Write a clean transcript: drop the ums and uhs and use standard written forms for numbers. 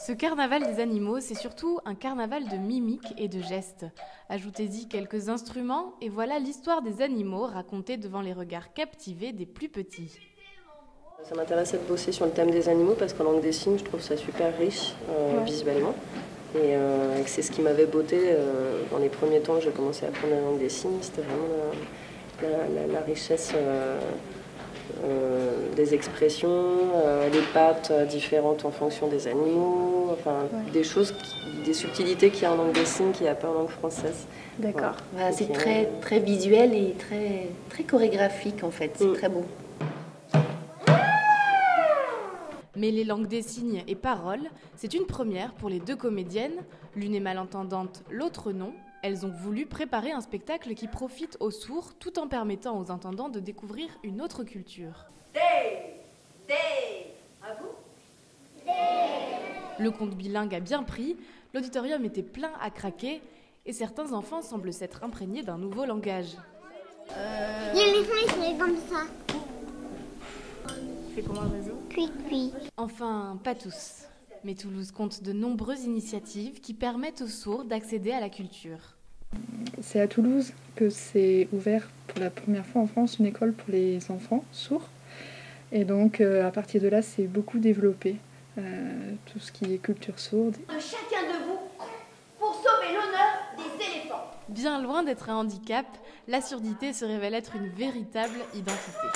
Ce carnaval des animaux, c'est surtout un carnaval de mimiques et de gestes. Ajoutez-y quelques instruments et voilà l'histoire des animaux racontée devant les regards captivés des plus petits. Ça m'intéressait de bosser sur le thème des animaux parce qu'en langue des signes, je trouve ça super riche visuellement. Et c'est ce qui m'avait botté dans les premiers temps que j'ai commencé à apprendre la langue des signes. C'était vraiment la richesse des expressions, les pattes différentes en fonction des animaux, des choses, des subtilités qu'il y a en langue des signes qu'il n'y a pas en langue française. D'accord. Voilà, c'est très visuel et très chorégraphique en fait. C'est très beau. Mais les langues des signes et paroles, c'est une première pour les deux comédiennes. L'une est malentendante, l'autre non. Elles ont voulu préparer un spectacle qui profite aux sourds tout en permettant aux entendants de découvrir une autre culture. Dave, à vous? Le conte bilingue a bien pris, l'auditorium était plein à craquer et certains enfants semblent s'être imprégnés d'un nouveau langage. L'éléphant, il se met comme ça. C'est comment le réseau ? Cui-cui. Enfin, pas tous. Mais Toulouse compte de nombreuses initiatives qui permettent aux sourds d'accéder à la culture. C'est à Toulouse que c'est ouvert pour la première fois en France une école pour les enfants sourds. Et donc à partir de là, c'est beaucoup développé, tout ce qui est culture sourde. De chacun de vous pour sauver l'honneur des éléphants. Bien loin d'être un handicap, la surdité se révèle être une véritable identité.